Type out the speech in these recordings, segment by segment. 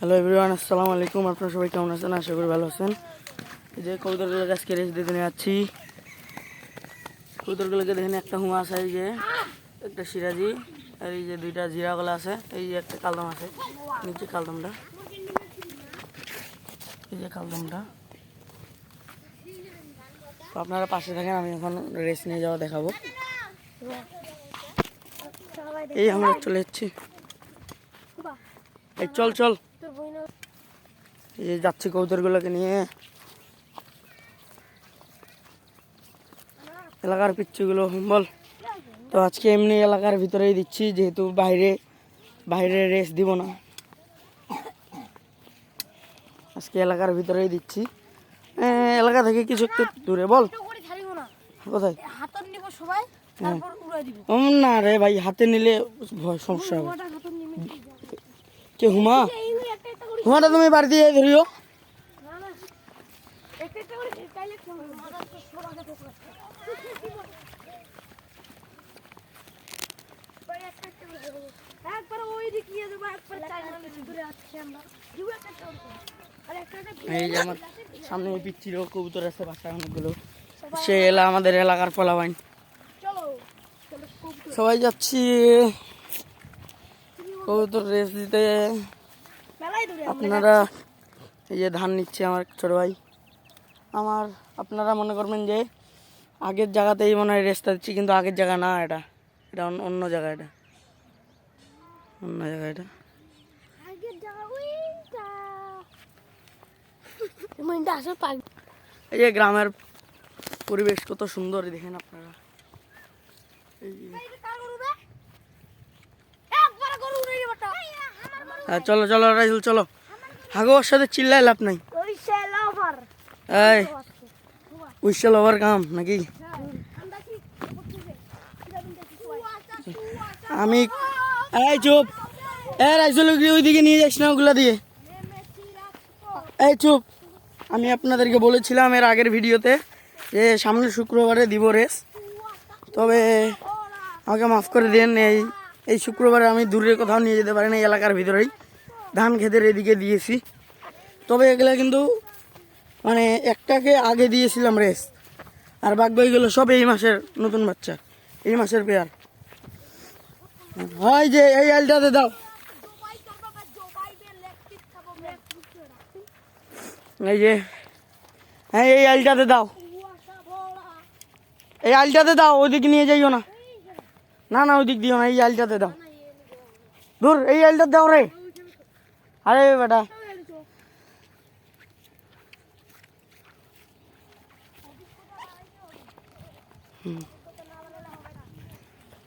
Hello everyone, আসসালামু আলাইকুম। আপনারা সবাই কেমন আছেন? আশা করি ভালো আছেন। এই যে কবুতরগুলোকে আজকে রেস দিতে নিয়ে যাচ্ছি। কবুতরগুলোকে দেখেন, একটা হুমা আছে, এই যে একটা সিরাজি, আর এই যে দুইটা জিরা গলা আছে, এই যে একটা কালদম আছে, নিচে কালদমটা, এই যে কালদমটা। তো আপনারা পাশে থাকেন, আমি এখন রেস নিয়ে যাওয়া দেখাবো। এই আমরা চলে যাচ্ছি, এই চল চল, এই যে যাচ্ছি কবুতরগুলোকে নিয়ে। এলাকার পিচ্ছিগুলো বল। তো আজকে এমনি এলাকার ভিতরেই দিচ্ছি, যেহেতু বাইরে রেস দিব না, আজকে এলাকার ভিতরেই দিচ্ছি। এলাকা থেকে কিছু একটু দূরে। বল কোথায়? না রে ভাই, হাতে নিলে সমস্যা হবে। কে হুমা? হুমাটা তুমি বাড়ি দিয়ে ধরিও। এই যে আমার সামনে পিচ্ছিল কবুতর আছে, বাসা অনেকগুলো। সে আমাদের এলাকার পোলাপাইন সবাই যাচ্ছি কবুতর রেস দিতে। আপনারা এই যে ধান নিচ্ছে আমার ছোট ভাই আমার। আপনারা মনে করবেন যে আগের জায়গাতেই মনে হয় রেসটা দিচ্ছি, কিন্তু আগের জায়গা না, এটা এটা অন্য জায়গা, এটা অন্য জায়গা, এটা এই যে গ্রামের পরিবেশ কত সুন্দর দেখেন আপনারা। চলো চলো রাইজুল, চলো। হাগোর সাথে চিল্লাই লাভ নাই। এই উইশাল ওভার কাম নাকি? আমি এই চুপ, রাইজুল ওইদিকে নিয়ে যাস না ওগুলা দিয়ে। এই চুপ, আমি আপনাদেরকে বলেছিলাম এর আগের ভিডিওতে যে সামনের শুক্রবারে দিব রেস, তবে আমাকে মাফ করে দেন। এই শুক্রবারে আমি দূরে কোথাও নিয়ে যেতে পারি না, এলাকার ভিতরেই ধান খেতের এদিকে দিয়েছি। তবে এগুলা কিন্তু মানে একটাকে আগে দিয়েছিলাম রেস, আর বাকি সব এই মাসের নতুন বাচ্চা, এই মাসের পেয়ার। হয় যে এই আলটাতে দাও, এই যে হ্যাঁ এই আলটাতে দাও, এই আলটাতে দাও, ওইদিকে নিয়ে যাইও না, না না ওইদিক দিও না, এই আলটাতে দাও। দূর, এই আলটা দাও রে। আরে বেটা,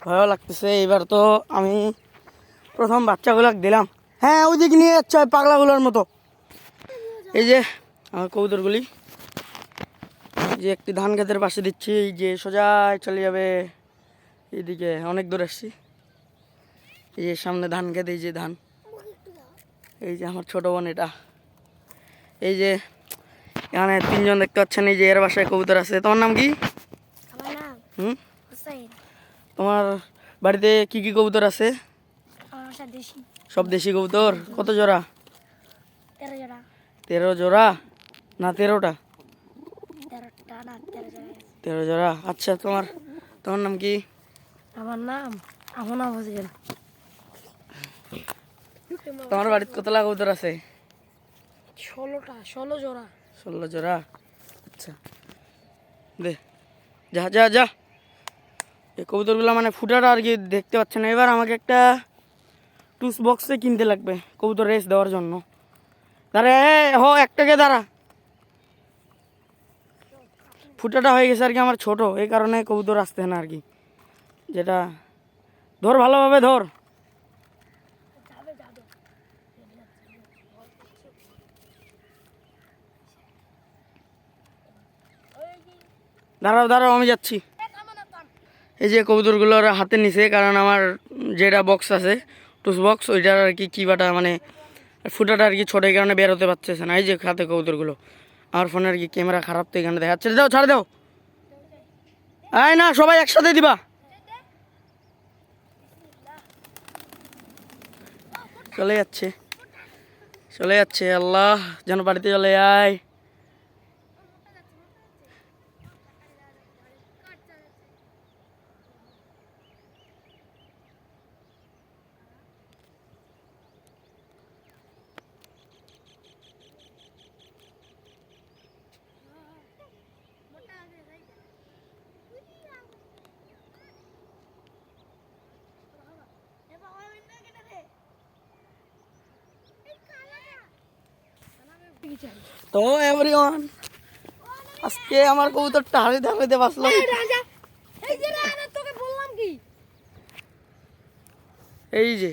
ভয় লাগতেছে। এবার তো আমি প্রথম বাচ্চাগুলো দিলাম। হ্যাঁ ওইদিক নিয়ে যাচ্ছে ওই পাগলাগুলোর মতো। এই যে আমার কবুতরগুলি, এই যে একটি ধান ক্ষেতের পাশে দিচ্ছি, এই যে সোজায় চলে যাবে এইদিকে, অনেক দূর আসছি। এই যে সামনে ধান ক্ষেত, এই যে ধান, এই যে আমার ছোট বোন এটা। এই যে এখানে তিনজন দেখতে পাচ্ছেন, এই যে এর বাসায় কবুতর আছে। তোমার নাম কি? তোমার বাড়িতে কি কি কবুতর আছে? সব দেশি কবুতর। কত জোড়া? 13 জোড়া না 13টা? 13 জোড়া। আচ্ছা, তোমার নাম কি? আমার নাম বুঝলেন। তোমার বাড়িতে কতলা কবুতর আছে? 16 জোড়া। 16 জোড়া। আচ্ছা, দে যা যা যা। এই কবুতরগুলো মানে ফুটাটা আর কি দেখতে পাচ্ছেন। এবার আমাকে একটা টুস বক্সে কিনতে লাগবে কবুতর রেস দেওয়ার জন্য। দাঁড়া, একটাকে দাঁড়া। ফুটাটা হয়ে গেছে আর কি আমার ছোট, এই কারণে কবুতর আসতে না আর কি। যেটা ধর, ভালোভাবে ধর। দাঁড়াও দাঁড়াও, আমি যাচ্ছি। এই যে কবুতরগুলো হাতে নিছে, কারণ আমার যেটা বক্স আছে টুস বক্স, ওইটার আর কি কিবাটা মানে ফুটাটা আর কি ছোট, এই কারণে বের হতে পারতেছে না। এই যে হাতে কবুতরগুলো, আমার ফোনে আর কি ক্যামেরা খারাপ, তো এখানে দেখাচ্ছে। দাও, ছাড় দাও। আয় না, সবাই একসাথে দিবা। চলে যাচ্ছে। চলে যাচ্ছে, আল্লাহ যেন বাড়িতে চলে আয়। তো এভরিওয়ান, আজকে আমার কবুতরটা হারিতে হারিতে বাঁচলো। এই যে তোকে বললাম কি, এই যে